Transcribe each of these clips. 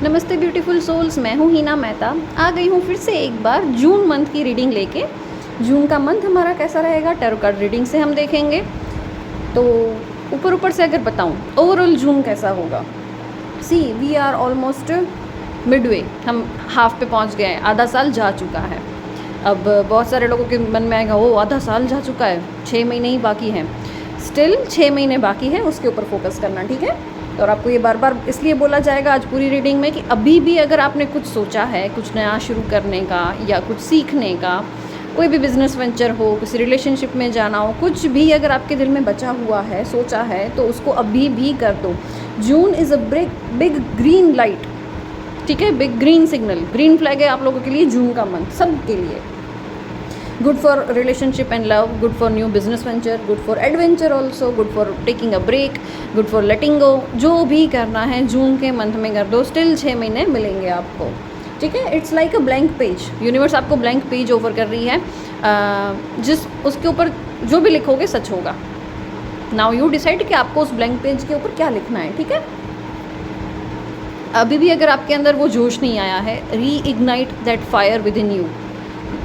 नमस्ते beautiful souls, मैं हूँ हीना मेहता। आ गई हूँ फिर से एक बार जून मंथ की रीडिंग लेके। जून का मंथ हमारा कैसा रहेगा टैरो कार्ड रीडिंग से हम देखेंगे। तो ऊपर से अगर बताऊँ ओवरऑल जून कैसा होगा। सी वी आर ऑलमोस्ट मिडवे, हम हाफ पे पहुँच गए हैं, आधा साल जा चुका है। अब बहुत सारे लोगों के मन में आएगा, वो आधा साल जा चुका है, 6 महीने ही बाकी हैं। स्टिल 6 महीने बाकी है, उसके ऊपर फोकस करना, ठीक है। और आपको ये बार बार इसलिए बोला जाएगा आज पूरी रीडिंग में कि अभी भी अगर आपने कुछ सोचा है, कुछ नया शुरू करने का या कुछ सीखने का, कोई भी बिजनेस वेंचर हो, किसी रिलेशनशिप में जाना हो, कुछ भी अगर आपके दिल में बचा हुआ है, सोचा है, तो उसको अभी भी कर दो। June is a big green light, ठीक है, big green signal, green flag है आप लोगों के लिए जून का मंथ, सब के लिए। Good for relationship and love, good for new business venture, good for adventure also, good for taking a break, good for letting go. जो भी करना है जून के मंथ में कर दो। स्टिल 6 महीने मिलेंगे आपको, ठीक है। It's like a blank page, universe आपको ब्लैंक पेज ओवर कर रही है, जिस उसके ऊपर जो भी लिखोगे सच होगा। नाउ यू डिसाइड कि आपको उस ब्लैंक पेज के ऊपर क्या लिखना है, ठीक है। अभी भी अगर आपके अंदर वो जोश नहीं आया है, री ignite that fire within you.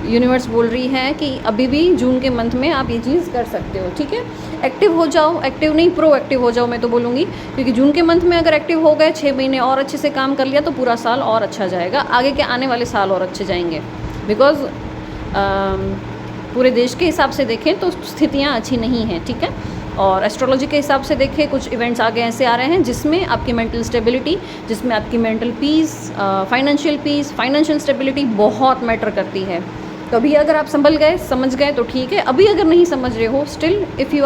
Universe बोल रही है कि अभी भी जून के मंथ में आप ये चीज़ कर सकते हो, ठीक है। एक्टिव हो जाओ, एक्टिव नहीं प्रोएक्टिव हो जाओ, मैं तो बोलूँगी, क्योंकि जून के मंथ में अगर एक्टिव हो गए, 6 महीने और अच्छे से काम कर लिया तो पूरा साल और अच्छा जाएगा, आगे के आने वाले साल और अच्छे जाएंगे। बिकॉज पूरे देश के हिसाब से देखें तो स्थितियाँ अच्छी नहीं हैं, ठीक है। और एस्ट्रोलॉजी के हिसाब से देखें कुछ इवेंट्स आगे ऐसे आ रहे हैं जिसमें आपकी मेंटल स्टेबिलिटी, जिसमें आपकी mental peace, peace, financial stability बहुत मैटर करती है। तो अभी अगर आप संभल गए, समझ गए तो ठीक है। अभी अगर नहीं समझ रहे हो, still if you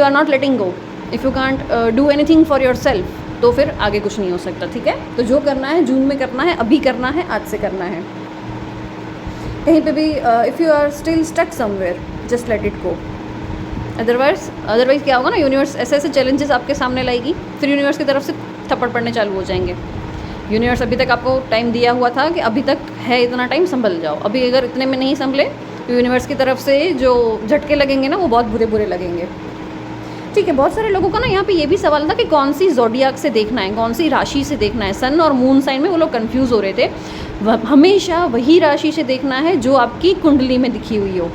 are not letting go, if you can't do anything for yourself, तो फिर आगे कुछ नहीं हो सकता, ठीक है। तो जो करना है जून में करना है, अभी करना है, आज से करना है। कहीं पे भी if you are still stuck somewhere, just let it go. Otherwise क्या होगा ना, यूनिवर्स ऐसे ऐसे चैलेंजेस आपके सामने लाएगी, फिर यूनिवर्स की तरफ से थप्पड़ पड़ने चालू हो जाएंगे। यूनिवर्स अभी तक आपको टाइम दिया हुआ था कि अभी तक है इतना टाइम, संभल जाओ। अभी अगर इतने में नहीं संभले तो यूनिवर्स की तरफ से जो झटके लगेंगे ना, वो बहुत बुरे बुरे लगेंगे, ठीक है। बहुत सारे लोगों का ना यहाँ पे ये भी सवाल था कि कौन सी ज़ोडियाक से देखना है, कौन सी राशि से देखना है। सन और मून साइन में वो लोग कंफ्यूज हो रहे थे। हमेशा वही राशि से देखना है जो आपकी कुंडली में दिखी हुई हो,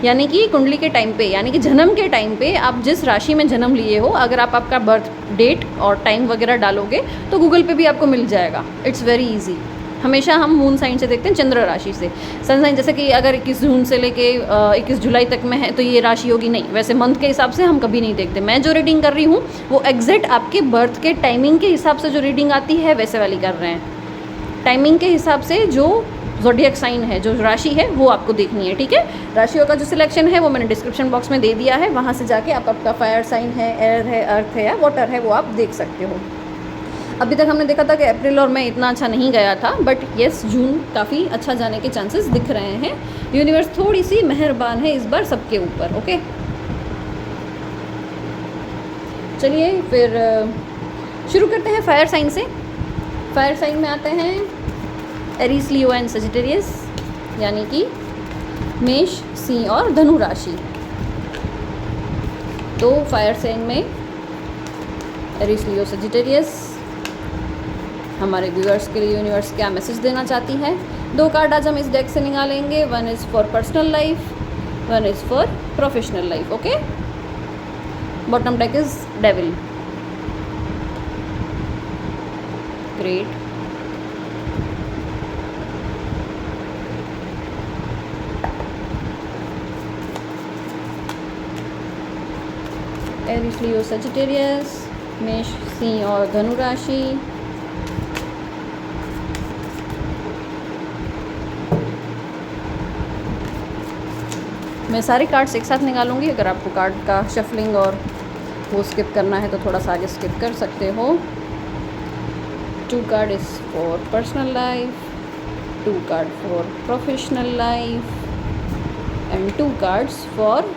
यानी कि कुंडली के टाइम पे, यानी कि जन्म के टाइम पे आप जिस राशि में जन्म लिए हो, अगर आप आपका बर्थ डेट और टाइम वगैरह डालोगे तो गूगल पे भी आपको मिल जाएगा। It's very easy. हमेशा हम मून साइन से देखते हैं, चंद्र राशि से। सन साइन जैसे कि अगर 21 जून से लेके 21 जुलाई तक में है तो ये राशि होगी, नहीं, वैसे मंथ के हिसाब से हम कभी नहीं देखते। मैं जो रीडिंग कर रही हूँ वो एग्जैक्ट आपके बर्थ के टाइमिंग के हिसाब से जो रीडिंग आती है वैसे वाली कर रहे हैं। टाइमिंग के हिसाब से जो ज़ोडिएक साइन है, जो राशि है, वो आपको देखनी है, ठीक है। राशियों का जो सिलेक्शन है वो मैंने डिस्क्रिप्शन बॉक्स में दे दिया है, वहाँ से जाके आप आपका फायर साइन है, एयर है, अर्थ है या वाटर है, वो आप देख सकते हो। अभी तक हमने देखा था कि अप्रैल और मई इतना अच्छा नहीं गया था, बट येस जून काफ़ी अच्छा जाने के चांसेस दिख रहे हैं। यूनिवर्स थोड़ी सी मेहरबान है इस बार सबके ऊपर, ओके। चलिए फिर शुरू करते हैं फायर साइन से। फायर साइन में आते हैं एरीज, लियो एंड सजिटेरियस, यानी कि मेष, सिंह और धनु राशि। तो फायर साइन में एरीज, लियो, सजिटेरियस, हमारे व्यूअर्स के लिए यूनिवर्स क्या मैसेज देना चाहती है। 2 कार्ड आज हम इस डेक से निकालेंगे। 1 is for personal life, 1 is for professional life, okay. Bottom deck is devil, great. Aries, Leo, Sagittarius, मेष, सिंह और धनु राशि। मैं सारे कार्ड्स एक साथ निकालूंगी। अगर आपको कार्ड का शफलिंग और वो स्किप करना है तो थोड़ा सा आगे स्किप कर सकते हो। 2 card is for personal life, 2 card for professional life and 2 cards for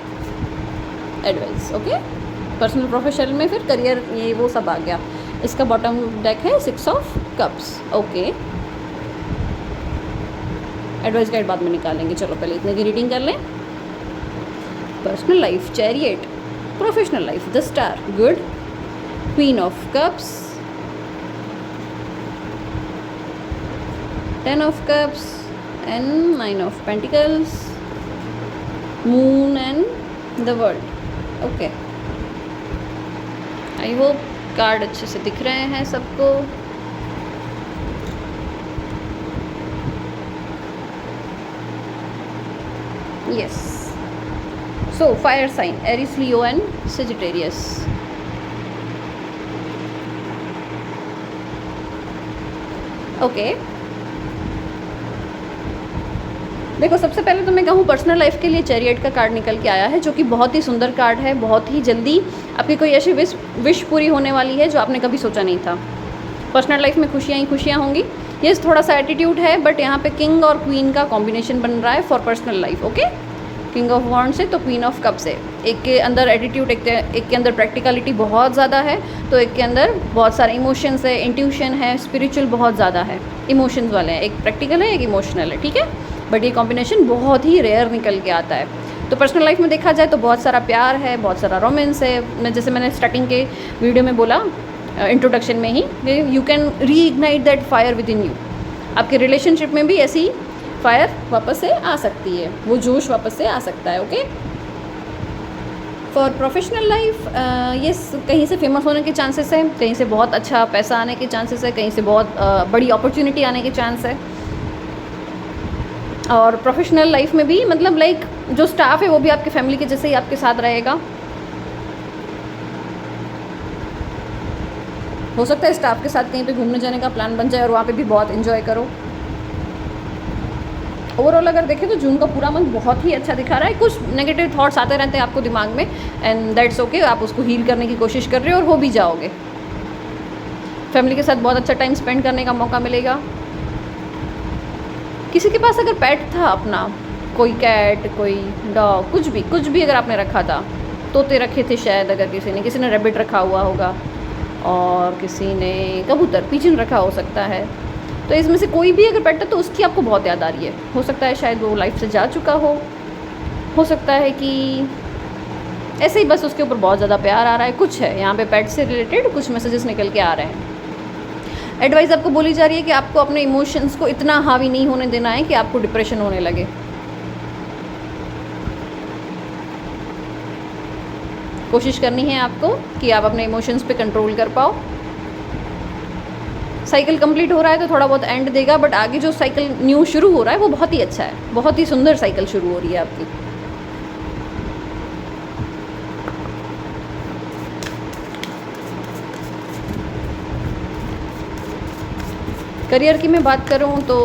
advice, okay. Personal professional में फिर करियर, ये वो सब आ गया। इसका बॉटम डेक है 6 of cups, okay. Advice guide बाद में निकालेंगे, चलो पहले इतने की रीडिंग कर लें। Personal life chariot, professional life the star, good. Queen of cups, 10 of cups and 9 of pentacles, moon and the world. Okay, I hope card अच्छे से दिख रहे हैं सबको. Yes, so fire sign Aries, Leo and Sagittarius. Okay, देखो सबसे पहले तो मैं कहूँ पर्सनल लाइफ के लिए चैरियट का कार्ड निकल के आया है, जो कि बहुत ही सुंदर कार्ड है. बहुत ही जल्दी आपकी कोई ऐसी विश पूरी होने वाली है जो आपने कभी सोचा नहीं था. पर्सनल लाइफ में खुशियाँ ही खुशियाँ होंगी. ये थोड़ा सा एटीट्यूड है, बट यहाँ पे किंग और क्वीन का कॉम्बिनेशन बन रहा है for personal life. Okay, king of wands है तो क्वीन ऑफ कप्स है. एक के अंदर एटीट्यूड, एक के अंदर प्रैक्टिकलिटी बहुत ज़्यादा है, तो एक के अंदर बहुत सारे इमोशंस है, इंट्यूशन है, स्पिरिचुअल बहुत ज़्यादा है. इमोशंस वाले हैं, एक प्रैक्टिकल है एक इमोशनल है. ठीक है, बट ये कॉम्बिनेशन बहुत ही रेयर निकल के आता है. तो पर्सनल लाइफ में देखा जाए तो बहुत सारा प्यार है, बहुत सारा रोमांस है. मैंने स्टार्टिंग के वीडियो में बोला, इंट्रोडक्शन में ही, you can reignite that fire within you. आपके रिलेशनशिप में भी ऐसी फायर वापस से आ सकती है, वो जोश वापस से आ सकता है. ओके, फॉर प्रोफेशनल लाइफ ये कहीं से फेमस होने के चांसेस है, कहीं से बहुत अच्छा पैसा आने के चांसेस है, कहीं से बहुत बड़ी अपॉर्चुनिटी आने के चांस है. और प्रोफेशनल लाइफ में भी मतलब लाइक जो स्टाफ है वो भी आपके फैमिली के जैसे ही आपके साथ रहेगा. हो सकता है स्टाफ के साथ कहीं पे घूमने जाने का प्लान बन जाए और वहाँ पे भी बहुत एंजॉय करो. ओवरऑल अगर देखें तो जून का पूरा मंथ बहुत ही अच्छा दिखा रहा है. कुछ नेगेटिव थॉट्स आते रहते हैं आपको दिमाग में, एंड दैट्स ओके. आप उसको हील करने की कोशिश कर रहे हो और हो भी जाओगे. फैमिली के साथ बहुत अच्छा टाइम स्पेंड करने का मौका मिलेगा. किसी के पास अगर पेट था अपना, कोई कैट, कोई डॉग, कुछ भी अगर आपने रखा था, तोते रखे थे शायद, अगर किसी ने रैबिट रखा हुआ होगा, और किसी ने कबूतर, पिजन रखा हो सकता है. तो इसमें से कोई भी अगर पेट है तो उसकी आपको बहुत याद आ रही है. हो सकता है शायद वो लाइफ से जा चुका हो सकता है कि ऐसे ही बस उसके ऊपर बहुत ज़्यादा प्यार आ रहा है. कुछ है यहाँ पे पेट से रिलेटेड कुछ मैसेजेस निकल के आ रहे हैं. एडवाइस आपको बोली जा रही है कि आपको अपने इमोशंस को इतना हावी नहीं होने देना है कि आपको डिप्रेशन होने लगे. कोशिश करनी है आपको कि आप अपने इमोशंस पे कंट्रोल कर पाओ. साइकिल कंप्लीट हो रहा है तो थोड़ा बहुत एंड देगा, बट आगे जो साइकिल न्यू शुरू हो रहा है वो बहुत ही अच्छा है. बहुत ही सुंदर साइकिल शुरू हो रही है आपकी. करियर की मैं बात करूं तो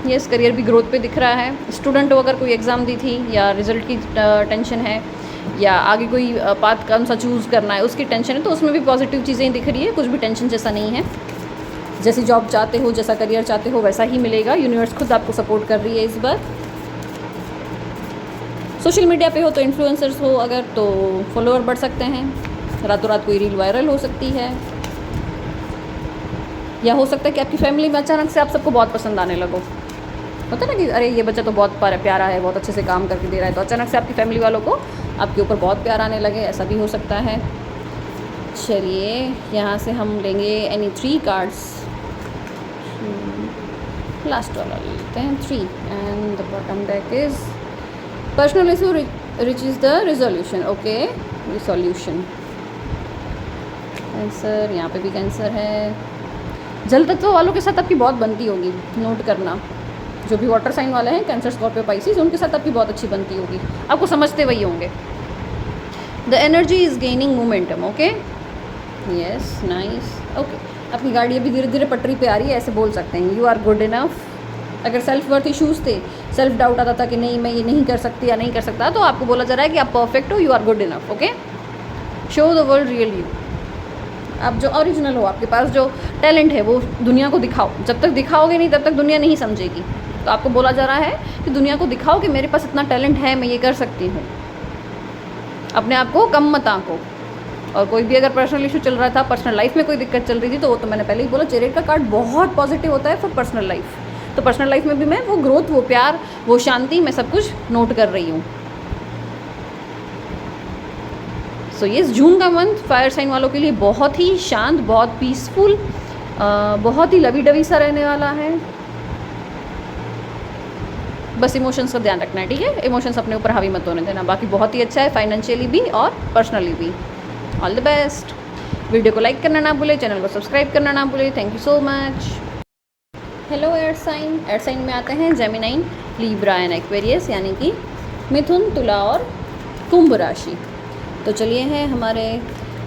यस, करियर भी ग्रोथ पे दिख रहा है. स्टूडेंट हो, अगर कोई एग्ज़ाम दी थी या रिज़ल्ट की टेंशन है, या आगे कोई पाथ कौन सा चूज़ करना है उसकी टेंशन है, तो उसमें भी पॉजिटिव चीज़ें दिख रही है. कुछ भी टेंशन जैसा नहीं है. जैसी जॉब चाहते हो, जैसा करियर चाहते हो, वैसा ही मिलेगा. यूनिवर्स खुद आपको सपोर्ट कर रही है इस बार. सोशल मीडिया पे हो तो इन्फ्लुएंसर्स हो अगर, तो फॉलोअर बढ़ सकते हैं. रातों रात कोई रील वायरल हो सकती है, या हो सकता है कि आपकी फैमिली में अचानक से आप सबको बहुत पसंद आने लगो. होता है ना कि अरे ये बच्चा तो बहुत प्यारा है, बहुत अच्छे से काम करके दे रहा है, तो अचानक से आपकी फैमिली वालों को आपके ऊपर बहुत प्यार आने लगे. ऐसा भी हो सकता है. चलिए यहाँ से हम लेंगे एनी 3 कार्ड्स. लास्ट वाला लेते हैं 3, and the bottom deck is personal issue rich is the resolution. Okay, resolution. Cancer, यहाँ पे भी कैंसर है. जल तत्व वालों के साथ आपकी बहुत बनती होगी, नोट करना. जो भी वाटर साइन वाले हैं, कैंसर, स्कॉर्पियो, पाइसिस, उनके साथ आपकी बहुत अच्छी बनती होगी. आपको समझते वही होंगे. The energy is gaining momentum. Okay, yes, nice. Okay, आपकी गाड़ी अभी धीरे धीरे पटरी पे आ रही है, ऐसे बोल सकते हैं. You are good enough. अगर सेल्फ वर्थ इशूज़ थे, सेल्फ डाउट आता था कि नहीं मैं ये नहीं कर सकती या नहीं कर सकता, तो आपको बोला जा रहा है कि आप परफेक्ट हो, you are good enough. Okay, show the world real you. आप जो ओरिजिनल हो, आपके पास जो टैलेंट है वो दुनिया को दिखाओ. जब तक दिखाओगे नहीं तब तक दुनिया नहीं समझेगी. तो आपको बोला जा रहा है कि दुनिया को दिखाओ कि मेरे पास इतना टैलेंट है, मैं ये कर सकती हूँ. अपने आप को कम मत आंको. और कोई भी अगर पर्सनल इशू चल रहा था, पर्सनल लाइफ में कोई दिक्कत चल रही थी, तो वो तो मैंने पहले ही बोला, चैरियट का कार्ड बहुत पॉजिटिव होता है फॉर पर्सनल लाइफ. तो पर्सनल लाइफ में भी मैं वो ग्रोथ, वो प्यार, वो शांति, मैं सब कुछ नोट कर रही हूँ. सो ये जून का मंथ फायर साइन वालों के लिए बहुत ही शांत, बहुत पीसफुल, बहुत ही लवी डवी सा रहने वाला है. बस इमोशंस का ध्यान रखना है, ठीक है। इमोशंस अपने ऊपर हावी मत होने देना। बाकी बहुत ही अच्छा है, फाइनेंशियली भी और पर्सनली भी। All the best. वीडियो को लाइक करना ना भूले, चैनल को सब्सक्राइब करना ना भूले। Thank you so much. Hello air sign. Air sign में आते हैं जेमिनी, लिब्रा एंड एक्वेरियस, यानी कि मिथुन, तुला और कुंभ राशि। तो चलिए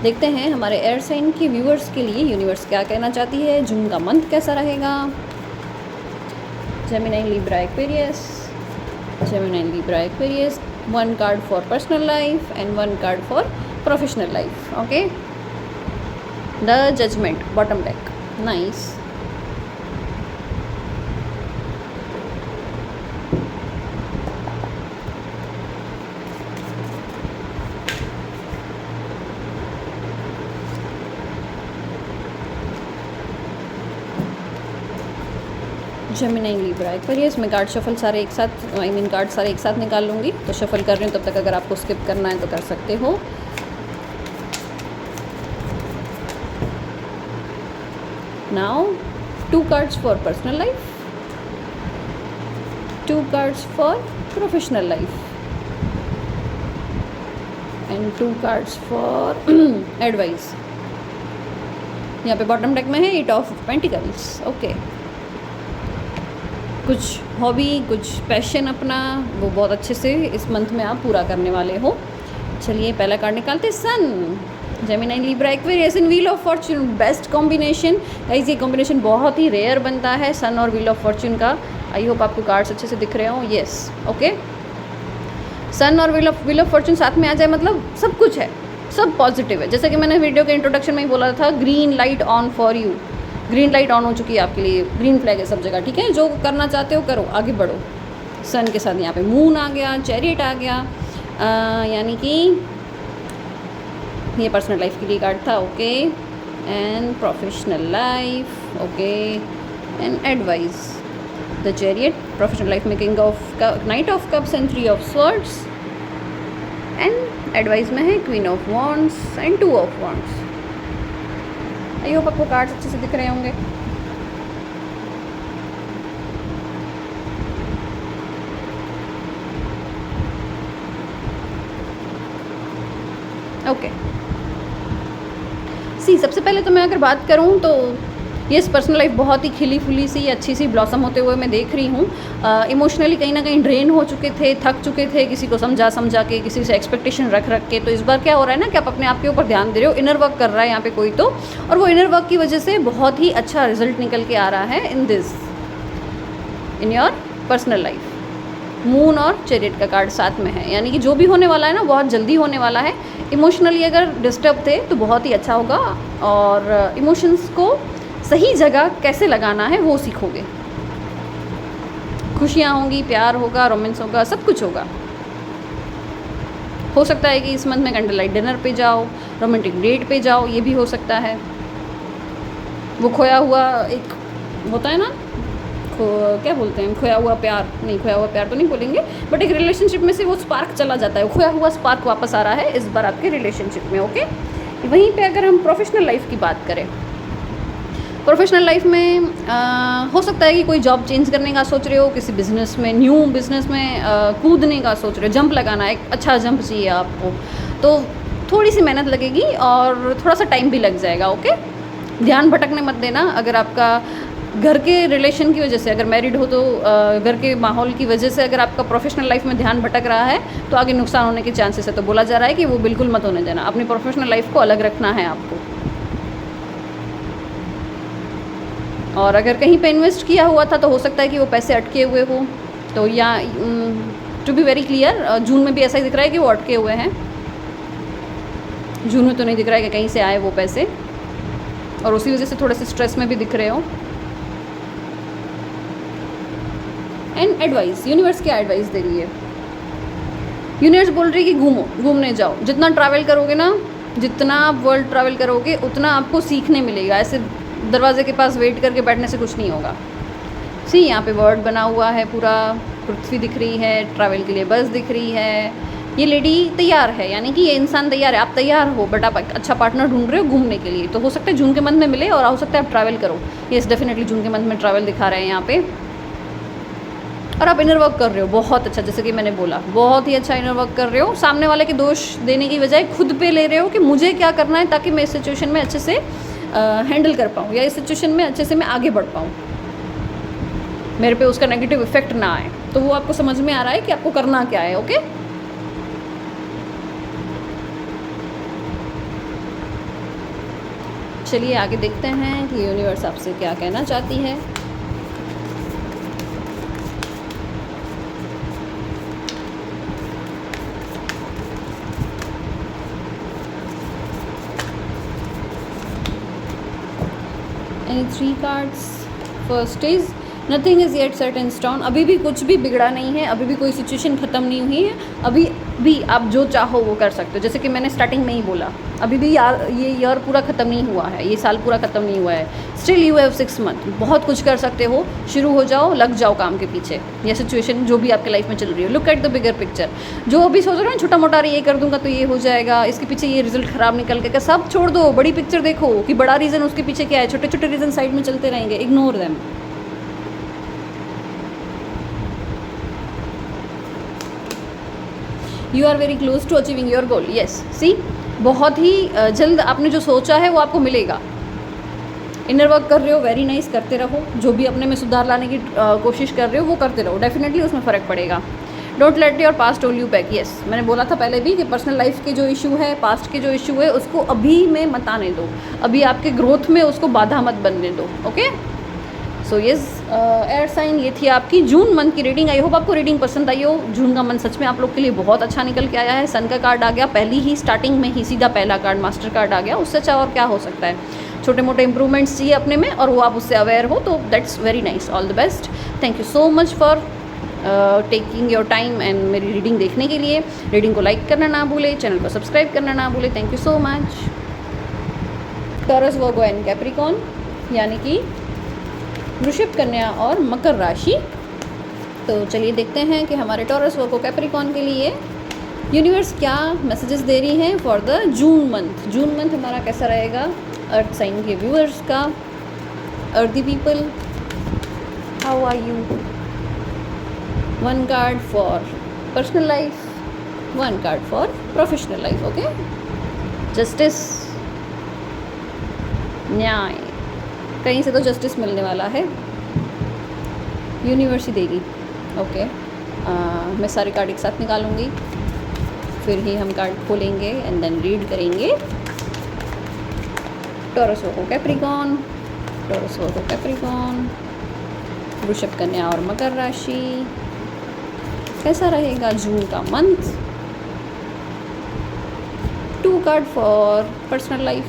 देखते हैं हमारे एयर साइन के व्यूअर्स के लिए यूनिवर्स क्या कहना चाहती है, जून का मंथ कैसा रहेगा। Gemini, Libra, Aquarius. Gemini, Libra, Aquarius. 1 card for personal life and 1 card for professional life. Okay, the judgment, bottom deck. Nice. Gemini, Libra, Aquarius. मैं कार्ड शफल सारे एक साथ, कार्ड सारे एक साथ निकाल लूँगी। तो शफल कर रही हूँ, तब तक अगर आपको स्किप करना है तो कर सकते हो। Now 2 cards for personal life, 2 cards for professional life and 2 cards for advice. यहाँ पे बॉटम डेक में है 8 ऑफ पेंटिकल्स। ओके, कुछ हॉबी, कुछ पैशन अपना, वो बहुत अच्छे से इस मंथ में आप पूरा करने वाले हो। चलिए पहला कार्ड निकालते हैं, sun. Gemini, Libra, Aquarius in wheel of fortune. Best combination guys, ये कॉम्बिनेशन बहुत ही रेयर बनता है, सन और व्हील ऑफ फॉर्च्यून का। आई होप आपको कार्ड्स अच्छे से दिख रहे हो। Yes, okay. सन और व्हील ऑफ फॉर्च्यून साथ में आ जाए मतलब सब कुछ है, सब पॉजिटिव है। जैसे कि मैंने वीडियो के इंट्रोडक्शन में ही बोला था, green light on for you. Green light on हो चुकी है आपके लिए, ग्रीन फ्लैग है सब जगह, ठीक है। जो करना चाहते हो करो, आगे बढ़ो। सन के साथ यहाँ पे मून आ गया, चैरियट आ गया, यानी कि ये पर्सनल लाइफ के लिए कार्ड था। Okay, and professional life. Okay, and advice, the chariot. Professional life में king of knight of cups and 3 of swords, and advice में है queen of wands and 2 of wands. I hope आपको cards अच्छे से दिख रहे होंगे। ओके, सबसे पहले तो मैं अगर बात करूं तो ये पर्सनल लाइफ बहुत ही खिली फुली सी अच्छी सी ब्लॉसम होते हुए मैं देख रही हूँ। इमोशनली कहीं ना कहीं ड्रेन हो चुके थे, थक चुके थे, किसी को समझा के, किसी से एक्सपेक्टेशन रख के। तो इस बार क्या हो रहा है ना कि आप अपने आप के ऊपर ध्यान दे रहे हो, इनर वर्क कर रहा है यहाँ पे कोई तो, और वो इनर वर्क की वजह से बहुत ही अच्छा रिजल्ट निकल के आ रहा है in your personal life. Moon और चैरियट का कार्ड साथ में है, यानी कि जो भी होने वाला है ना बहुत जल्दी होने वाला है। इमोशनली अगर डिस्टर्ब थे तो बहुत ही अच्छा होगा, और इमोशंस को सही जगह कैसे लगाना है वो सीखोगे। खुशियाँ होंगी, प्यार होगा, रोमांस होगा, सब कुछ होगा। हो सकता है कि इस मंथ में कैंडल लाइट डिनर पे जाओ, रोमांटिक डेट पे जाओ, ये भी हो सकता है। वो खोया हुआ एक होता है ना, क्या बोलते हैं, खोया हुआ प्यार नहीं, खोया हुआ प्यार तो नहीं बोलेंगे, बट एक रिलेशनशिप में से वो स्पार्क चला जाता है, खोया हुआ स्पार्क वापस आ रहा है इस बार आपके रिलेशनशिप में। ओके, वहीं पे अगर हम प्रोफेशनल लाइफ की बात करें, प्रोफेशनल लाइफ में हो सकता है कि कोई जॉब चेंज करने का सोच रहे हो, किसी बिजनेस में, न्यू बिजनेस में कूदने का सोच रहे हो, जंप लगाना, एक अच्छा जंप चाहिए आपको, तो थोड़ी सी मेहनत लगेगी और थोड़ा सा टाइम भी लग जाएगा। ओके, ध्यान भटकने मत देना। अगर आपका घर के रिलेशन की वजह से, अगर मैरिड हो तो घर के माहौल की वजह से अगर आपका प्रोफेशनल लाइफ में ध्यान भटक रहा है तो आगे नुकसान होने के चांसेस है। तो बोला जा रहा है कि वो बिल्कुल मत होने देना, अपनी प्रोफेशनल लाइफ को अलग रखना है आपको। और अगर कहीं पे इन्वेस्ट किया हुआ था तो हो सकता है कि वो पैसे अटके हुए हो, तो या टू बी वेरी क्लियर, जून में भी ऐसा ही दिख रहा है कि वो अटके हुए हैं। जून में तो नहीं दिख रहा है कि कहीं से आए वो पैसे, और उसी वजह से थोड़े से स्ट्रेस में भी दिख रहे हो। एंड एडवाइस, यूनिवर्स क्या एडवाइस दे रही है? यूनिवर्स बोल रही है कि घूमने जाओ। जितना ट्रैवल करोगे ना, जितना आप वर्ल्ड ट्रैवल करोगे उतना आपको सीखने मिलेगा। ऐसे दरवाजे के पास वेट करके बैठने से कुछ नहीं होगा। यहाँ पे वर्ड बना हुआ है, पूरा पृथ्वी दिख रही है, ट्रैवल के लिए बस दिख रही है, ये लेडी तैयार है, यानी कि ये इंसान तैयार है। आप तैयार हो, बट आप अच्छा पार्टनर ढूंढ रहे हो घूमने के लिए। तो हो सकता है जून के मंथ में मिले, और हो सकता है आप ट्रैवल करो। येस, डेफिनेटली जून के मंथ में ट्रैवल दिखा रहे हैं यहाँ पे। और आप इनर वर्क कर रहे हो बहुत अच्छा, जैसे कि मैंने बोला बहुत ही अच्छा इनर वर्क कर रहे हो। सामने वाले के दोष देने की बजाय खुद पे ले रहे हो कि मुझे क्या करना है ताकि मैं इस सिचुएशन में अच्छे से हैंडल कर पाऊँ, या इस सिचुएशन में अच्छे से मैं आगे बढ़ पाऊँ, मेरे पे उसका नेगेटिव इफेक्ट ना आए। तो वो आपको समझ में आ रहा है कि आपको करना क्या है। ओके, चलिए आगे देखते हैं कि यूनिवर्स आपसे क्या कहना चाहती है। Any 3 cards? First is nothing is yet set in stone. अभी भी कुछ भी बिगड़ा नहीं है, अभी भी कोई सिचुएशन ख़त्म नहीं हुई है, अभी भी आप जो चाहो वो कर सकते हो। जैसे कि मैंने स्टार्टिंग में ही बोला, अभी भी ये ईयर पूरा ख़त्म नहीं हुआ है, ये साल पूरा ख़त्म नहीं हुआ है। स्टिल यू हैव 6 मंथ, बहुत कुछ कर सकते हो। शुरू हो जाओ, लग जाओ काम के पीछे। यह सिचुएशन जो भी आपके लाइफ में चल रही है, look at the bigger picture. जो अभी सोच रहे हो छोटा मोटा ये कर दूंगा तो ये हो जाएगा, इसके पीछे ये रिजल्ट ख़राब निकल के, सब छोड़ दो, बड़ी पिक्चर देखो कि बड़ा रीज़न उसके पीछे क्या है। छोटे छोटे रीज़न साइड में चलते रहेंगे, ignore them. You are very close to achieving your goal. Yes, see, बहुत ही जल्द आपने जो सोचा है वो आपको मिलेगा। इनर वर्क कर रहे हो, वेरी नाइस, करते रहो। जो भी अपने में सुधार लाने की कोशिश कर रहे हो वो करते रहो, डेफिनेटली उसमें फ़र्क पड़ेगा। Don't let your past hold you back. Yes, मैंने बोला था पहले भी कि पर्सनल लाइफ के जो इशू है, पास्ट के जो इशू है, उसको अभी में मत आने दो, अभी आपके ग्रोथ में उसको बाधा मत बनने दो। Okay, so yes air sign, ये थी आपकी जून मंथ की रीडिंग। आई होप आपको रीडिंग पसंद आई हो। जून का मंथ सच में आप लोग के लिए बहुत अच्छा निकल के आया है। सन का कार्ड आ गया पहली ही स्टार्टिंग में ही, सीधा पहला कार्ड मास्टर कार्ड आ गया। उससे अच्छा और क्या हो सकता है। छोटे मोटे इंप्रूवमेंट्स चाहिए अपने में और वो आप उससे अवेयर हो, तो that's very nice. All the best. Thank you so much for taking your time and मेरी रीडिंग देखने के लिए। रीडिंग को लाइक करना ना भूले, चैनल को सब्सक्राइब करना ना भूले। Thank you so much. Taurus, Virgo and Capricorn, यानी कि वृषभ, कन्या और मकर राशि। तो चलिए देखते हैं कि हमारे टॉरस, वर्गो, कैप्रिकॉर्न के लिए यूनिवर्स क्या मैसेजेस दे रही हैं for the June month. June month हमारा कैसा रहेगा अर्थ साइन के व्यूअर्स का। Earthy people, how are you? 1 card for personal life, 1 card for professional life. Okay, justice, न्याय, कहीं से तो जस्टिस मिलने वाला है, यूनिवर्स ही देगी। ओके, मैं सारे कार्ड एक साथ निकालूंगी, फिर ही हम कार्ड खोलेंगे एंड देन रीड करेंगे। टॉरस, वर्गो, कैप्रिकॉर्न, टॉरस, वर्गो, कैप्रिकॉर्न, वृषभ, कन्या और मकर राशि। कैसा रहेगा जून का month? 2 card for personal life,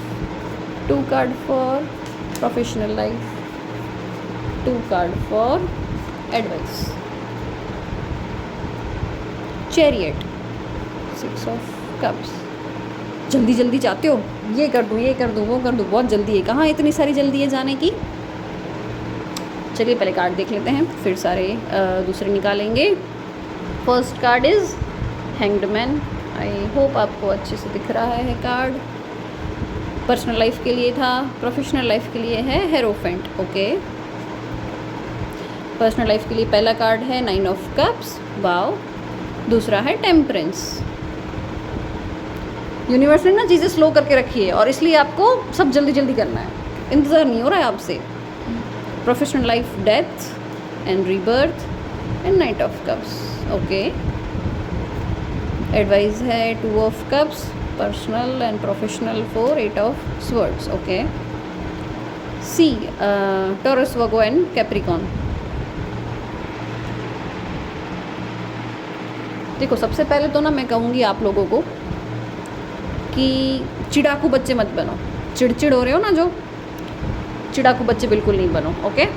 2 card for professional life, 2 card for advice. Chariot, 6 of cups. जल्दी जल्दी चाहते हो, ये कर दूँ, ये कर दूँ, वो कर दूँ, बहुत जल्दी है। कहाँ इतनी सारी जल्दी है जाने की? चलिए पहले कार्ड देख लेते हैं, फिर सारे दूसरे निकालेंगे। First card is hanged man. I hope आपको अच्छे से दिख रहा है कार्ड। पर्सनल लाइफ के लिए था, प्रोफेशनल लाइफ के लिए है हेरोफेंट। ओके, पर्सनल लाइफ के लिए पहला कार्ड है 9 ऑफ कप्स, वाव। दूसरा है टेम्परेंस। यूनिवर्स ने ना चीज़ें स्लो करके रखी है और इसलिए आपको सब जल्दी जल्दी करना है, इंतज़ार नहीं हो रहा है आपसे। Professional life, death and rebirth and 9 of cups. Okay, advice है 2 of cups, personal and professional for 8 of swords. Okay, see, Taurus, Virgo and Capricorn. देखो, सबसे पहले तो ना मैं कहूँगी आप लोगों को कि चिड़ाकू बच्चे मत बनो। चिड़चिड़ हो रहे हो ना जो, चिड़ाकू बच्चे बिल्कुल नहीं बनो। ओके,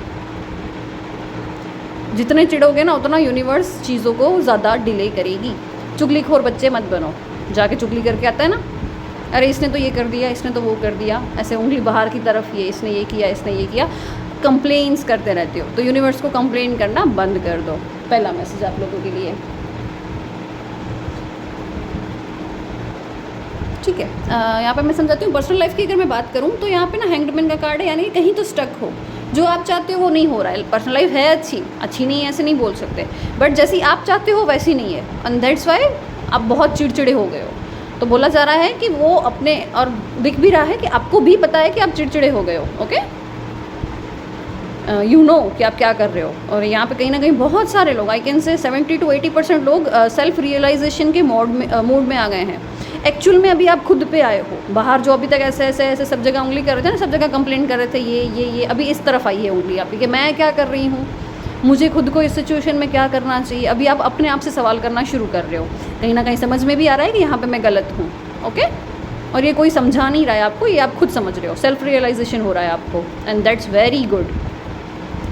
जितने चिड़ोगे ना उतना यूनिवर्स चीज़ों को ज़्यादा डिले करेगी। चुगलीखोर बच्चे मत बनो, जाके चुगली करके आता है ना, अरे इसने तो ये कर दिया, इसने तो वो कर दिया, ऐसे उंगली बाहर की तरफ, ये इसने ये किया, इसने ये किया, कंप्लेंट्स करते रहते हो। तो यूनिवर्स को कंप्लेन करना बंद कर दो। पहला मैसेज आप लोगों के लिए, ठीक है। यहाँ पे मैं समझाती हूँ। पर्सनल लाइफ की अगर मैं बात करूँ तो यहाँ पे ना हैंग्ड मैन का कार्ड है, यानी कि कहीं तो स्टक हो, जो आप चाहते हो वो नहीं हो रहा है। पर्सनल लाइफ है अच्छी नहीं है ऐसे नहीं बोल सकते, बट जैसी आप चाहते हो वैसी नहीं है, एंड दैट्स वाई आप बहुत चिड़चिड़े हो गए हो। तो बोला जा रहा है कि वो अपने, और दिख भी रहा है कि आपको भी पता है कि आप चिड़चिड़े हो गए हो। ओके, यू नो कि आप क्या कर रहे हो। और यहाँ पे कहीं ना कहीं बहुत सारे लोग, आई कैन से 70 to 80% लोग सेल्फ रियलाइजेशन के मूड में आ गए हैं। एक्चुअल में अभी आप खुद पे आए हो। बाहर जो अभी तक ऐसे सब जगह उंगली कर रहे थे ना, सब जगह कंप्लेंट कर रहे थे ये, अभी इस तरफ आई है उंगली आपकी कि मैं क्या कर रही हूँ, मुझे खुद को इस सिचुएशन में क्या करना चाहिए। अभी आप अपने आप से सवाल करना शुरू कर रहे हो। कहीं ना कहीं समझ में भी आ रहा है कि यहाँ पे मैं गलत हूँ। ओके, और ये कोई समझा नहीं रहा है आपको, ये आप खुद समझ रहे हो, सेल्फ रियलाइजेशन हो रहा है आपको, एंड दैट्स वेरी गुड।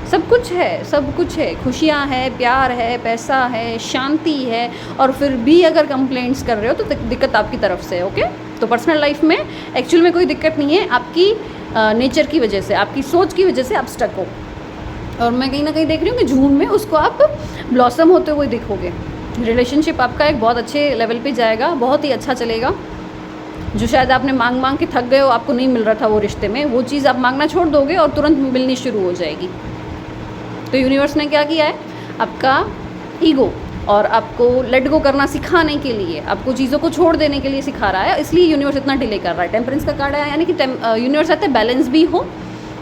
सब कुछ है, खुशियाँ है, प्यार है, पैसा है, शांति है, और फिर भी अगर कंप्लेंट्स कर रहे हो तो दिक्कत आपकी तरफ से है। ओके, तो पर्सनल लाइफ में एक्चुअल में कोई दिक्कत नहीं है, आपकी नेचर की वजह से, आपकी सोच की वजह से आप स्टक हो। और मैं कहीं ना कहीं देख रही हूँ कि जून में उसको आप ब्लॉसम होते हुए दिखोगे। रिलेशनशिप आपका एक बहुत अच्छे लेवल पे जाएगा, बहुत ही अच्छा चलेगा। जो शायद आपने मांग के थक गए हो, आपको नहीं मिल रहा था वो रिश्ते में, वो चीज़ आप मांगना छोड़ दोगे और तुरंत मिलनी शुरू हो जाएगी। तो यूनिवर्स ने क्या किया है, आपका ईगो और आपको लेट गो करना सिखाने के लिए, आपको चीज़ों को छोड़ देने के लिए सिखा रहा है, इसलिए यूनिवर्स इतना डिले कर रहा है। टेम्परेंस का कार्ड है, यानी कि यूनिवर्स आता है बैलेंस भी हो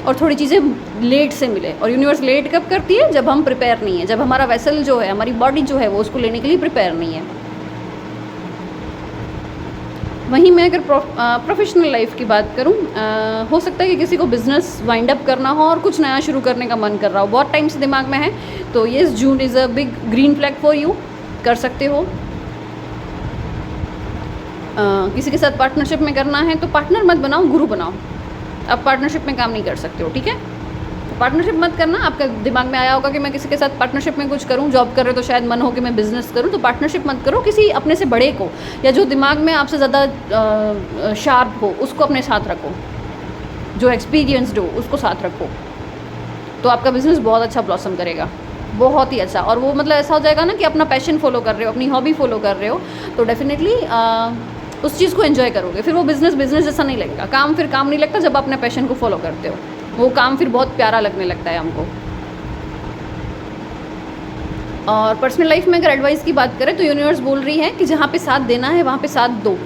और थोड़ी चीज़ें लेट से मिले। और यूनिवर्स लेट कब करती है, जब हम प्रिपेयर नहीं है, जब हमारा वेसल जो है, हमारी बॉडी जो है वो उसको लेने के लिए प्रिपेयर नहीं है। वहीं मैं अगर प्रोफेशनल लाइफ की बात करूं, हो सकता है कि किसी को बिज़नेस वाइंड अप करना हो और कुछ नया शुरू करने का मन कर रहा हो, बहुत टाइम से दिमाग में है, तो yes, June is a big green flag for you, कर सकते हो। किसी के साथ पार्टनरशिप में करना है तो पार्टनर मत बनाओ, गुरु बनाओ। आप पार्टनरशिप में काम नहीं कर सकते हो, ठीक है। पार्टनरशिप मत करना। आपका दिमाग में आया होगा कि मैं किसी के साथ पार्टनरशिप में कुछ करूं, जॉब कर रहे हो तो शायद मन हो कि मैं बिज़नेस करूं, तो पार्टनरशिप मत करो। किसी अपने से बड़े को, या जो दिमाग में आपसे ज़्यादा शार्प हो, उसको अपने साथ रखो, जो एक्सपीरियंसड हो उसको साथ रखो, तो आपका बिज़नेस बहुत अच्छा ब्लॉसम करेगा, बहुत ही अच्छा। और वो मतलब ऐसा हो जाएगा ना कि अपना पैशन फॉलो कर रहे हो, अपनी हॉबी फॉलो कर रहे हो, तो डेफिनेटली उस चीज़ को एंजॉय करोगे। फिर वो बिज़नेस जैसा नहीं लगेगा, काम फिर काम नहीं लगता जब अपने पैशन को फॉलो करते हो, वो काम फिर बहुत प्यारा लगने लगता है हमको। और पर्सनल लाइफ में अगर एडवाइस की बात करें तो यूनिवर्स बोल रही है कि जहाँ पे साथ देना है वहाँ पे साथ दो।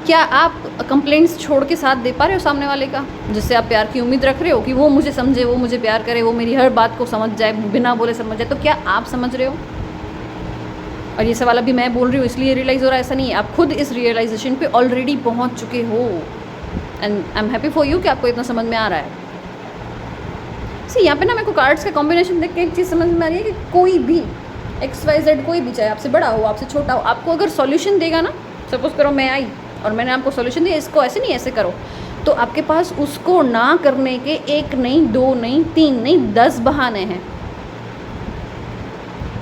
क्या आप कंप्लेंट्स छोड़ के साथ दे पा रहे हो सामने वाले का, जिससे आप प्यार की उम्मीद रख रहे हो कि वो मुझे समझे, वो मुझे प्यार करे, वो मेरी हर बात को समझ जाए, बिना बोले समझ जाए, तो क्या आप समझ रहे हो? और ये सवाल अभी मैं बोल रही हूँ इसलिए रियलाइज़ हो रहा है, ऐसा नहीं है, आप खुद इस रियलाइजेशन पे ऑलरेडी पहुँच चुके हो, and I am happy for you कि आपको इतना समझ में आ रहा है। सी यहाँ पे ना मेरे को कार्ड्स का कॉम्बिनेशन देख के एक चीज़ समझ में आ रही है कि कोई भी XYZ, कोई भी, चाहे आपसे बड़ा हो आपसे छोटा हो, आपको अगर सॉल्यूशन देगा ना, सपोज करो मैं आई और मैंने आपको सॉल्यूशन दिया, इसको ऐसे नहीं ऐसे करो, तो आपके पास उसको ना करने के 1 नहीं 2 नहीं 3 नहीं 10 बहाने हैं।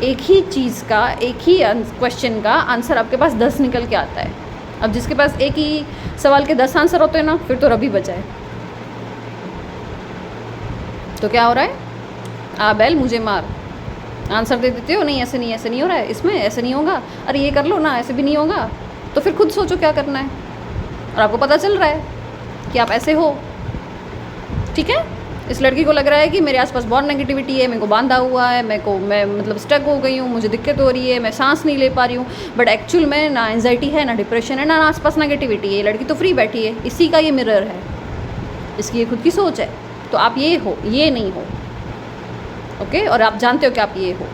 एक ही चीज़ का, एक ही क्वेश्चन का आंसर आपके पास 10 निकल के आता है। अब जिसके पास एक ही सवाल के 10 आंसर होते हैं ना, फिर तो रबी बचाए। तो क्या हो रहा है, आ बैल मुझे मार, आंसर दे देते हो, नहीं ऐसे नहीं हो रहा है, इसमें ऐसे नहीं होगा, अरे ये कर लो ना, ऐसे भी नहीं होगा, तो फिर खुद सोचो क्या करना है। और आपको पता चल रहा है कि आप ऐसे हो, ठीक है। इस लड़की को लग रहा है कि मेरे आसपास बहुत नेगेटिविटी है, मेरे को बांधा हुआ है, मैं मतलब स्टक हो गई हूँ, मुझे दिक्कत हो रही है, मैं सांस नहीं ले पा रही हूँ, बट एक्चुअल में ना एंजाइटी है, ना डिप्रेशन है, ना आसपास नेगेटिविटी है, ये लड़की तो फ्री बैठी है, इसी का ये मिरर है, इसकी ये खुद की सोच है। तो आप ये हो, ये नहीं हो, ओके। और आप जानते हो कि आप ये हो,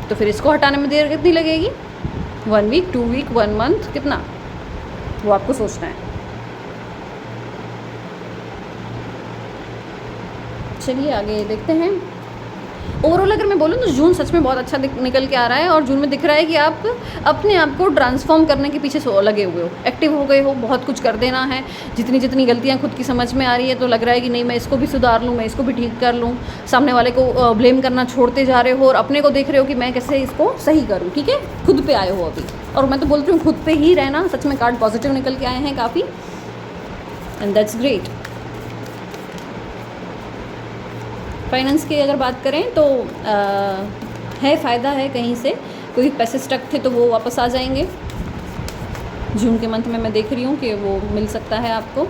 तो फिर इसको हटाने में देर कितनी लगेगी, 1 वीक 2 वीक 1 मंथ, कितना, वो आपको सोचना है। चलिए आगे देखते हैं। ओवरऑल अगर मैं बोलूँ तो जून सच में बहुत अच्छा निकल के आ रहा है, और जून में दिख रहा है कि आप अपने आप को ट्रांसफॉर्म करने के पीछे लगे हुए हो, एक्टिव हो गए हो, बहुत कुछ कर देना है। जितनी गलतियाँ खुद की समझ में आ रही है तो लग रहा है कि नहीं मैं इसको भी सुधार लूँ, मैं इसको भी ठीक कर लूँ। सामने वाले को ब्लेम करना छोड़ते जा रहे हो और अपने को देख रहे हो कि मैं कैसे इसको सही करूँ, ठीक है। खुद पे आए हो अभी, और मैं तो बोलती हूँ खुद पे ही रहना। सच में कार्ड पॉजिटिव निकल के आए हैं काफ़ी, एंड दैट्स ग्रेट। फाइनेंस की अगर बात करें तो है, फ़ायदा है, कहीं से कोई पैसे स्टक थे तो वो वापस आ जाएंगे। जून के मंथ में मैं देख रही हूँ कि वो मिल सकता है आपको।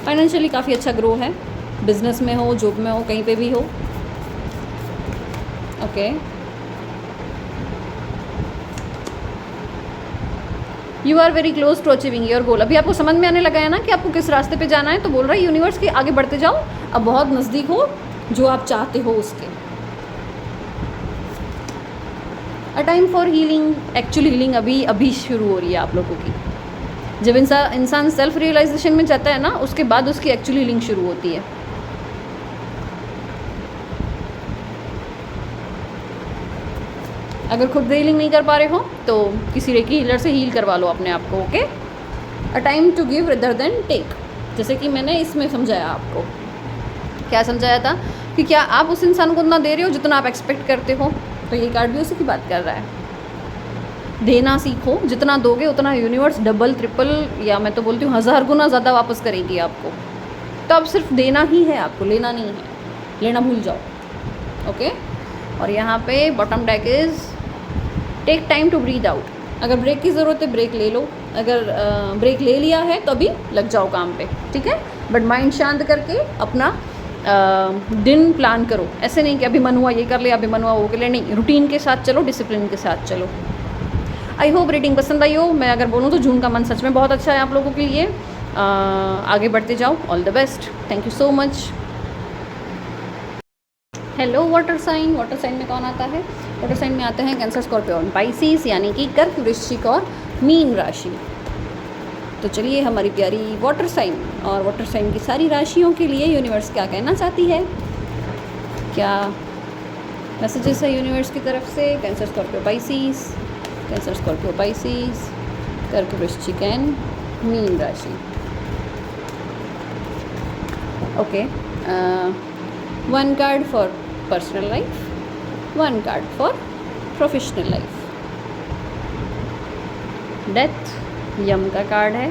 फाइनेंशियली काफ़ी अच्छा ग्रो है, बिजनेस में हो, जॉब में हो, कहीं पे भी हो। Okay, you are very close to achieving your goal. अभी आपको समझ में आने लगा है ना कि आपको किस रास्ते पे जाना है, तो बोल रहा है यूनिवर्स के आगे बढ़ते जाओ, अब बहुत नज़दीक हो जो आप चाहते हो उसके। A time for healing, actually healing अभी अभी शुरू हो रही है आप लोगों की। जब इंसान सेल्फ रियलाइजेशन में जाता है ना, उसके बाद उसकी एक्चुअली हीलिंग शुरू होती है। अगर खुद हीलिंग नहीं कर पा रहे हो तो किसी रेकी हीलर से हील करवा लो अपने आप को। Okay, a time to give rather than take. जैसे कि मैंने इसमें समझाया आपको, क्या समझाया था कि क्या आप उस इंसान को उतना दे रहे हो जितना आप एक्सपेक्ट करते हो। तो ये कार्ड भी उसी की बात कर रहा है। देना सीखो, जितना दोगे उतना यूनिवर्स डबल ट्रिपल, या मैं तो बोलती हूँ 1000 गुना ज़्यादा वापस करेगी आपको। तो अब सिर्फ देना ही है आपको, लेना नहीं है, लेना भूल जाओ। ओके, और यहाँ पे bottom deck is take time to breathe out. अगर ब्रेक की ज़रूरत है ब्रेक ले लो, अगर ब्रेक ले लिया है तो अभी लग जाओ काम पे, ठीक है। बट माइंड शांत करके अपना दिन प्लान करो। ऐसे नहीं कि अभी मन हुआ ये कर लिया, अभी मन हुआ वो कर लिया, नहीं, रूटीन के साथ चलो, डिसिप्लिन के साथ चलो। आई होप रीडिंग पसंद आई हो। मैं अगर बोलूँ तो जून का मंथ सच में बहुत अच्छा है आप लोगों के लिए। आगे बढ़ते जाओ, all the best, thank you so much. Hello water sign, water sign में कौन आता है? वाटर साइन में आते हैं कैंसर, स्कॉर्पियो और पाइसिस, यानी कि कर्क, वृश्चिक और मीन राशि। तो चलिए हमारी प्यारी वाटर साइन और वाटर साइन की सारी राशियों के लिए यूनिवर्स क्या कहना चाहती है, क्या मैसेजेस है यूनिवर्स की तरफ से। Cancer, Scorpio, Pisces, Cancer, Scorpio, Pisces, कर्क, वृश्चिक एंड मीन राशि। Okay, one card for personal life, one card for professional life. Death Yama का कार्ड है।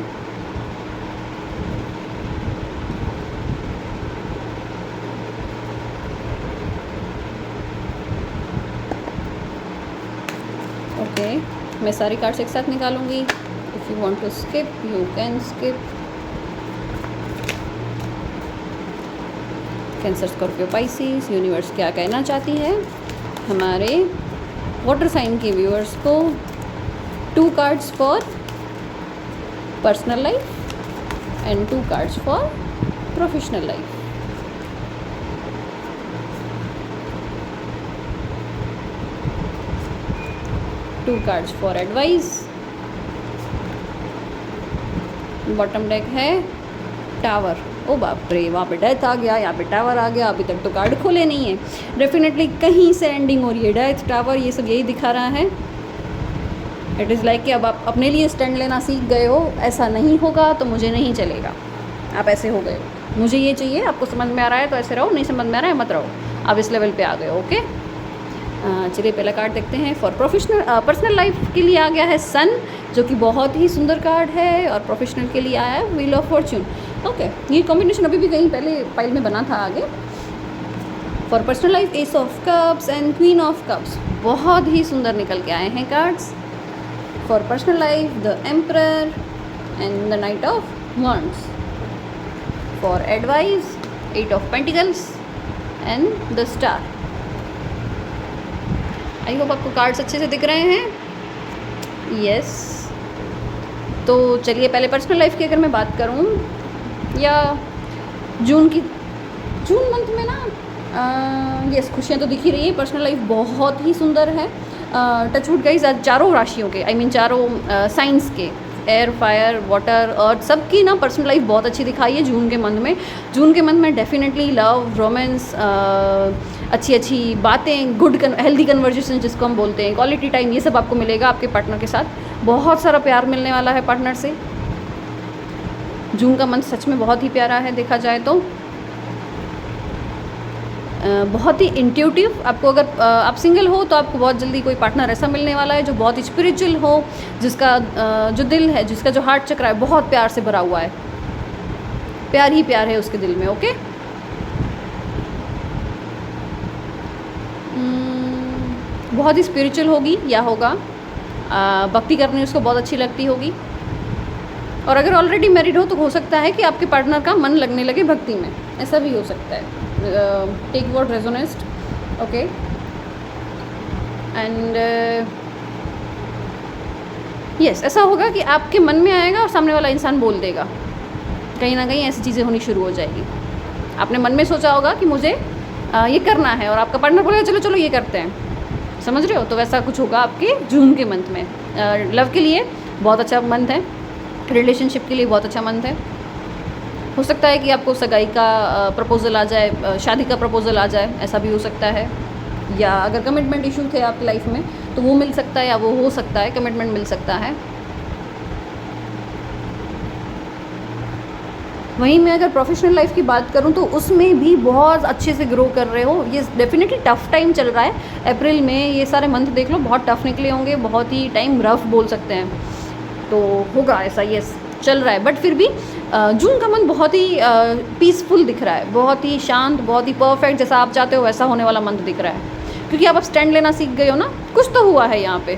ओके, मैं सारी कार्ड्स एक साथ निकालूंगी। If you want to skip you can skip. Cancer, Scorpio, Pisces, universe क्या कहना चाहती है हमारे वाटर साइन के व्यूअर्स को। 2 cards for personal life and 2 cards for professional life. To cards for advice. Bottom deck है टावर। ओ बाप रे, वहाँ पे डेथ आ गया, यहाँ पे टावर आ गया। अभी तक तो कार्ड खोले नहीं है, डेफिनेटली कहीं से एंडिंग हो रही है। डेथ, टावर, ये सब यही दिखा रहा है। इट इज़ लाइक कि अब आप अपने लिए स्टैंड लेना सीख गए हो। ऐसा नहीं होगा तो मुझे नहीं चलेगा, आप ऐसे हो गए हो, मुझे ये चाहिए। आपको समझ में आ रहा है तो ऐसे रहो, नहीं समझ में आ रहा है मत रहो, आप इस लेवल पे आ गए हो। ओके, चलिए पहला कार्ड देखते हैं फॉर पर्सनल लाइफ के लिए आ गया है सन, जो कि बहुत ही सुंदर कार्ड है। और प्रोफेशनल के लिए आया है व्हील ऑफ फॉर्च्यून। ओके, ये कॉम्बिनेशन अभी भी कहीं पहले फाइल में बना था आगे। For personal life S of cups and queen of cups, बहुत ही सुंदर निकल के आए हैं cards. For personal life the emperor and the night of wands। For advice 8 of pentacles and the star. I hope आपको कार्ड्स अच्छे से दिख रहे हैं। यस, तो चलिए पहले पर्सनल लाइफ की अगर मैं बात करूं, या जून मंथ में ना, यस, खुशियाँ तो दिख ही रही है। पर्सनल लाइफ बहुत ही सुंदर है। टचवुड गाइस, आज चारों राशियों के, आई मीन चारों साइंस के, एयर, फायर, वाटर, अर्थ, सबकी ना पर्सनल लाइफ बहुत अच्छी दिखाई है जून के मंथ में। जून के मंथ में डेफिनेटली लव, रोमांस, अच्छी अच्छी बातें, गुड हेल्दी कन्वर्जेशन जिसको हम बोलते हैं, क्वालिटी टाइम, ये सब आपको मिलेगा आपके पार्टनर के साथ। बहुत सारा प्यार मिलने वाला है पार्टनर से। जून का मंथ सच में बहुत ही प्यारा है देखा जाए तो। बहुत ही इंट्यूटिव। आपको अगर आप सिंगल हो तो आपको बहुत जल्दी कोई पार्टनर ऐसा मिलने वाला है जो बहुत ही स्पिरिचुअल हो, जिसका जो दिल है, जिसका जो हार्ट चक्र है बहुत प्यार से भरा हुआ है, प्यार ही प्यार है उसके दिल में। ओके, बहुत ही स्पिरिचुअल होगी या होगा, भक्ति करनी उसको बहुत अच्छी लगती होगी। और अगर ऑलरेडी मैरिड हो तो हो सकता है कि आपके पार्टनर का मन लगने लगे भक्ति में, ऐसा भी हो सकता है। Take word resonates, okay. And yes, ऐसा होगा कि आपके मन में आएगा और सामने वाला इंसान बोल देगा, कहीं ना कहीं ऐसी चीज़ें होनी शुरू हो जाएगी। आपने मन में सोचा होगा कि मुझे ये करना है, और आपका पार्टनर बोलेगा चलो चलो ये करते हैं, समझ रहे हो? तो वैसा कुछ होगा आपके जून के मंथ में। लव के लिए बहुत अच्छा मंथ है, रिलेशनशिप के लिए बहुत अच्छा मंथ है। हो सकता है कि आपको सगाई का प्रपोज़ल आ जाए, शादी का प्रपोज़ल आ जाए, ऐसा भी हो सकता है। या अगर कमिटमेंट इशू थे आपकी लाइफ में तो वो मिल सकता है, या वो हो सकता है कमिटमेंट मिल सकता है। वहीं मैं अगर प्रोफेशनल लाइफ की बात करूं तो उसमें भी बहुत अच्छे से ग्रो कर रहे हो। ये डेफिनेटली टफ़ टाइम चल रहा है। अप्रैल में ये सारे मंथ देख लो, बहुत टफ़ निकले होंगे, बहुत ही टाइम रफ बोल सकते हैं, तो होगा ऐसा, ये चल रहा है। बट फिर भी जून का मंथ बहुत ही पीसफुल दिख रहा है, बहुत ही शांत, बहुत ही परफेक्ट, जैसा आप चाहते हो वैसा होने वाला मंथ दिख रहा है। क्योंकि आप अब स्टैंड लेना सीख गए हो ना, कुछ तो हुआ है यहाँ पे।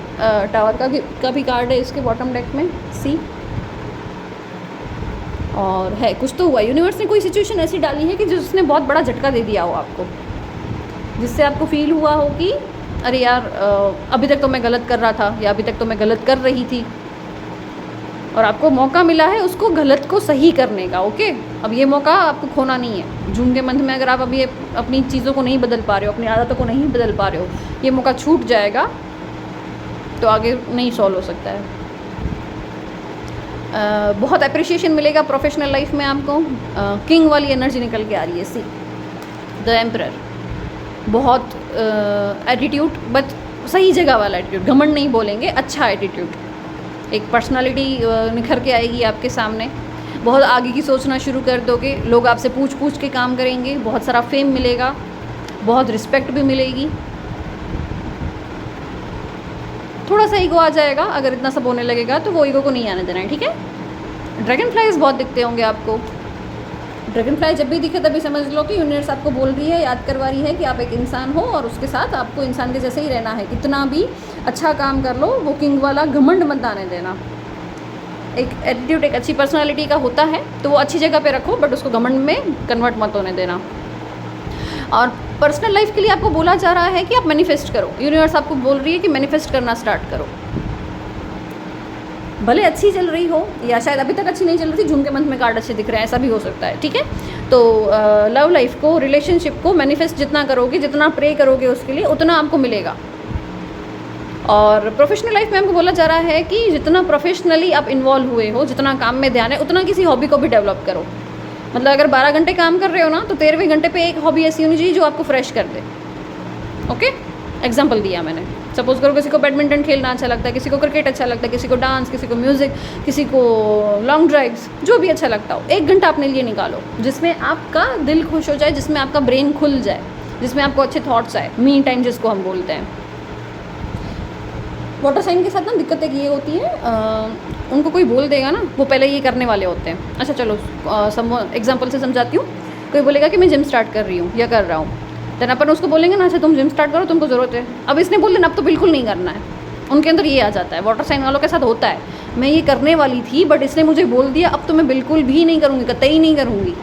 टावर का भी कार्ड है इसके बॉटम डेक में, सी, और है कुछ तो हुआ। यूनिवर्स ने कोई सिचुएशन ऐसी डाली है कि जिसने बहुत बड़ा झटका दे दिया हो आपको, जिससे आपको फील हुआ हो कि अरे यार अभी तक तो मैं गलत कर रहा था, या अभी तक तो मैं गलत कर रही थी, और आपको मौका मिला है उसको गलत को सही करने का। ओके, अब ये मौका आपको खोना नहीं है। जून के मंथ में अगर आप अभी अपनी चीज़ों को नहीं बदल पा रहे हो, अपनी आदतों को नहीं बदल पा रहे हो, ये मौका छूट जाएगा तो आगे नहीं सॉल्व हो सकता है। बहुत अप्रिशिएशन मिलेगा प्रोफेशनल लाइफ में आपको। किंग वाली एनर्जी निकल के आ रही है, सी, द एम्परर। बहुत एटीट्यूड, बट सही जगह वाला एटीट्यूड, घमंड नहीं बोलेंगे, अच्छा एटीट्यूड। एक पर्सनालिटी निखर के आएगी आपके सामने। बहुत आगे की सोचना शुरू कर दोगे, लोग आपसे पूछ पूछ के काम करेंगे, बहुत सारा फेम मिलेगा, बहुत रिस्पेक्ट भी मिलेगी। थोड़ा सा ईगो आ जाएगा, अगर इतना सब होने लगेगा तो वो ईगो को नहीं आने देना है, ठीक है। ड्रैगन फ्लाइज बहुत दिखते होंगे आपको। ड्रैगन फ्लाई जब भी दिखे तभी समझ लो कि यूनिवर्स आपको बोल रही है, याद करवा रही है कि आप एक इंसान हो, और उसके साथ आपको इंसान के जैसे ही रहना है। कितना भी अच्छा काम कर लो, वो किंग वाला घमंड मत आने देना। एक एटीट्यूड, एक अच्छी पर्सनालिटी का होता है तो वो अच्छी जगह पे रखो, बट उसको घमंड में कन्वर्ट मत होने देना। और पर्सनल लाइफ के लिए आपको बोला जा रहा है कि आप मैनिफेस्ट करो। यूनिवर्स आपको बोल रही है कि मैनिफेस्ट करना स्टार्ट करो। भले अच्छी चल रही हो, या शायद अभी तक अच्छी नहीं चल रही थी, जून के मंथ में कार्ड अच्छे दिख रहे हैं, ऐसा भी हो सकता है, ठीक है। तो लव लाइफ को, रिलेशनशिप को मैनिफेस्ट जितना करोगे, जितना प्रे करोगे उसके लिए, उतना आपको मिलेगा। और प्रोफेशनल लाइफ में हमको बोला जा रहा है कि जितना प्रोफेशनली आप इन्वॉल्व हुए हो, जितना काम में ध्यान है, उतना किसी हॉबी को भी डेवलप करो। मतलब अगर 12 घंटे काम कर रहे हो ना, तो 13वें घंटे पे एक हॉबी ऐसी होनी चाहिए जो आपको फ्रेश कर दे। ओके, एग्जाम्पल दिया मैंने। सपोज करो किसी को बैडमिंटन खेलना अच्छा लगता है, किसी को क्रिकेट अच्छा लगता है, किसी को डांस, किसी को म्यूज़िक, किसी को लॉन्ग ड्राइव्स, जो भी अच्छा लगता हो, 1 घंटा अपने लिए निकालो जिसमें आपका दिल खुश हो जाए, जिसमें आपका ब्रेन खुल जाए, जिसमें आपको अच्छे थॉट्स आए, मी टाइम जिसको हम बोलते हैं। वाटर साइन के साथ ना दिक्कत एक ये होती है, उनको कोई बोल देगा ना, वो पहले ये करने वाले होते हैं। अच्छा चलो एग्जाम्पल से समझाती हूँ। कोई बोलेगा कि मैं जिम स्टार्ट कर रही हूँ या कर रहा हूँ, देन अपन उसको बोलेंगे ना, अच्छा तुम जिम स्टार्ट करो, तुमको ज़रूरत है। अब इसने बोल देना अब तो बिल्कुल नहीं करना है, उनके अंदर ये आ जाता है। वाटर साइन वालों के साथ होता है, मैं ये करने वाली थी बट इसने मुझे बोल दिया, अब तो मैं बिल्कुल भी नहीं करूँगी, कतई नहीं करूँगी।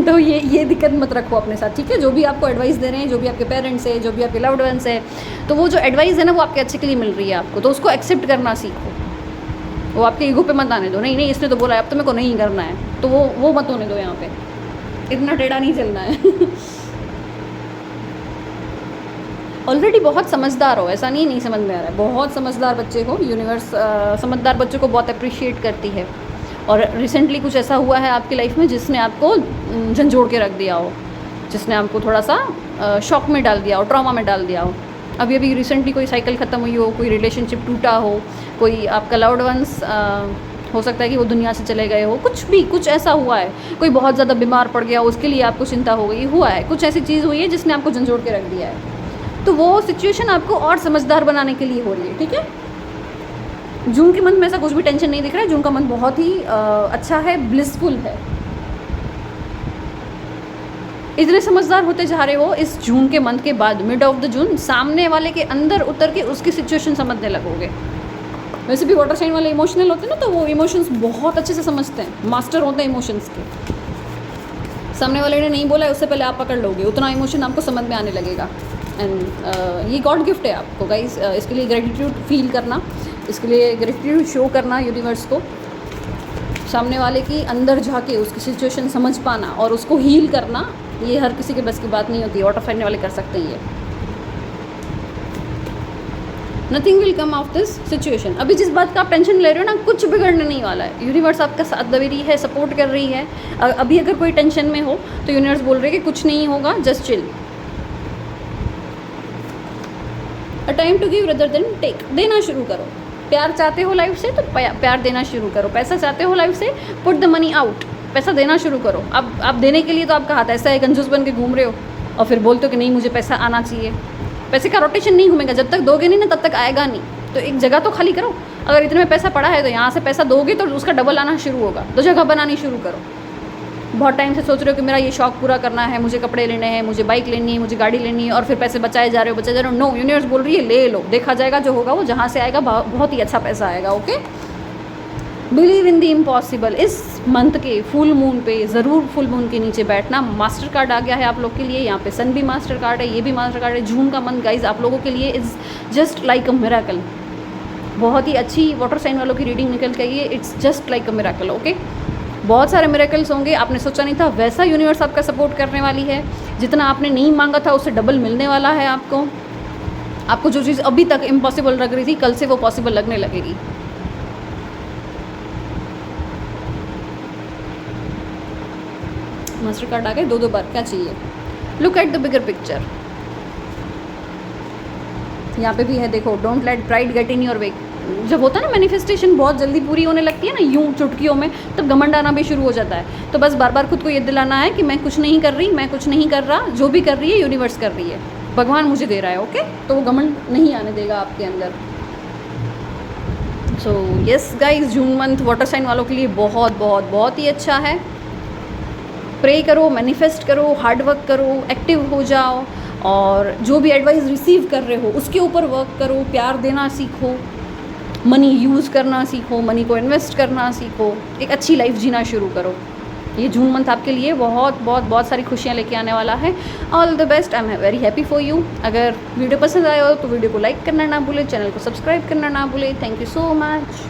तो ये दिक्कत मत रखो अपने साथ, ठीक है। जो भी आपको एडवाइस दे रहे हैं, जो भी आपके पेरेंट्स है, जो भी आपके लव्ड वंस है, तो वो जो एडवाइस है ना, वो आपके अच्छे के लिए मिल रही है आपको, तो उसको एक्सेप्ट करना सीखो। वो आपके ईगो पे मत आने दो, नहीं नहीं इसने तो बोला है अब तो मेरे को नहीं करना है, तो वो मत होने दो। यहाँ पे इतना टेढ़ा नहीं चलना है। ऑलरेडी बहुत समझदार हो, ऐसा नहीं समझ में आ रहा है, बहुत समझदार बच्चे हो। यूनिवर्स समझदार बच्चों को बहुत अप्रिशिएट करती है। और रिसेंटली कुछ ऐसा हुआ है आपकी लाइफ में जिसने आपको झंझोड़ के रख दिया हो, जिसने आपको थोड़ा सा शॉक में डाल दिया हो, ट्रॉमा में डाल दिया हो। अभी रिसेंटली कोई साइकिल ख़त्म हुई हो, कोई रिलेशनशिप टूटा हो, कोई आपका लव्ड वंस हो सकता है कि वो दुनिया से चले गए हो, कुछ ऐसा हुआ है, कोई बहुत ज़्यादा बीमार पड़ गया, उसके लिए आपको चिंता हो गई, हुआ है कुछ ऐसी चीज़ हुई है जिसने आपको झंझोड़ के रख दिया है। तो वो सिचुएशन आपको और समझदार बनाने के लिए हो रही है, ठीक है। जून के मंथ में ऐसा कुछ भी टेंशन नहीं दिख रहा है। जून का मंथ बहुत ही अच्छा है, ब्लिसफुल है। इतने समझदार होते जा रहे हो इस जून के मंथ के बाद, मिड ऑफ द जून, सामने वाले के अंदर उतर के उसकी सिचुएशन समझने लगोगे। वैसे भी वाटर साइन वाले इमोशनल होते हैं ना, तो वो इमोशंस बहुत अच्छे से समझते हैं, मास्टर होते हैं इमोशंस के। सामने वाले ने नहीं बोला है उससे पहले आप पकड़ लोगे, उतना इमोशन आपको समझ में आने लगेगा। एंड ये गॉड गिफ्ट है आपको गाइस। इसके लिए ग्रेटिट्यूड फील करना, इसके लिए ग्रेटिट्यूड शो करना यूनिवर्स को, सामने वाले की अंदर जाके उसकी सिचुएशन समझ पाना और उसको हील करना, ये हर किसी के बस की बात नहीं होती। ऑटो फाइंड वाले कर सकते हैं ये। Nothing will come of this situation. अभी जिस बात का आप टेंशन ले रहे हो ना, कुछ बिगड़ने नहीं वाला है। यूनिवर्स आपका साथ दे रही है, सपोर्ट कर रही है। अभी अगर कोई टेंशन में हो तो यूनिवर्स बोल रही है कि कुछ नहीं होगा, just chill. A time to give rather than take. देना शुरू करो। प्यार चाहते हो लाइफ से तो प्यार देना शुरू करो। पैसा चाहते हो लाइफ से, पुट द मनी आउट। पैसा देना शुरू करो। अब आप देने के लिए तो आपका हाथ ऐसा है, कंजूस बन के घूम रहे हो और फिर बोलते हो कि नहीं मुझे पैसा आना चाहिए। पैसे का रोटेशन नहीं घूमेगा, जब तक दोगे नहीं ना तब तक आएगा नहीं। तो एक जगह तो खाली करो। अगर इतने में पैसा पड़ा है तो यहाँ से पैसा दोगे तो उसका डबल आना शुरू होगा। तो जगह बनानी शुरू करो। बहुत टाइम से सोच रहे हो कि मेरा ये शौक पूरा करना है, मुझे कपड़े लेने हैं, मुझे बाइक लेनी है, मुझे गाड़ी लेनी है, और फिर पैसे बचाए जा रहे हो। नो, यूनिवर्स बोल रही है ले लो, देखा जाएगा जो होगा वो, जहाँ से आएगा बहुत ही अच्छा पैसा आएगा। Okay, believe in the impossible. इस मंथ के फुल मून पे ज़रूर फुल मून के नीचे बैठना। मास्टर कार्ड आ गया है आप लोग के लिए, यहाँ पे सन भी मास्टर कार्ड है, ये भी मास्टर कार्ड है। जून का मंथ गाइज आप लोगों के लिए is just like a miracle. बहुत ही अच्छी वाटर साइन वालों की रीडिंग निकल के आई है। It's just like a miracle. Okay, बहुत सारे मिरेकल्स होंगे, आपने सोचा नहीं था वैसा यूनिवर्स आपका सपोर्ट करने वाली है। जितना आपने नहीं मांगा था उससे डबल मिलने वाला है आपको जो चीज़ अभी तक इम्पॉसिबल लग रही थी, कल से वो पॉसिबल लगने लगेगी। मास्टर कार्ड आ गए दो बार। क्या चाहिए? Look at the bigger picture. यहाँ पे भी है, देखो, don't let pride get in your way. जब होता है ना मैनिफेस्टेशन बहुत जल्दी पूरी होने लगती है ना यूं चुटकियों में, तब घमंड आना भी शुरू हो जाता है। तो बस बार बार खुद को ये दिलाना है कि मैं कुछ नहीं कर रही, मैं कुछ नहीं कर रहा, जो भी कर रही है यूनिवर्स कर रही है, भगवान मुझे दे रहा है। ओके, तो वो घमंड नहीं आने देगा आपके अंदर। So yes guys, June month water sign वालों के लिए बहुत बहुत बहुत ही अच्छा है। प्रे करो, मैनिफेस्ट करो, हार्ड वर्क करो, एक्टिव हो जाओ, और जो भी एडवाइस रिसीव कर रहे हो उसके ऊपर वर्क करो। प्यार देना सीखो, मनी यूज़ करना सीखो, मनी को इन्वेस्ट करना सीखो, एक अच्छी लाइफ जीना शुरू करो। ये जून मंथ आपके लिए बहुत बहुत बहुत सारी खुशियाँ लेके आने वाला है। All the best, I am very happy for you. अगर वीडियो पसंद आया हो तो वीडियो को लाइक करना ना भूले, चैनल को सब्सक्राइब करना ना भूले। Thank you so much.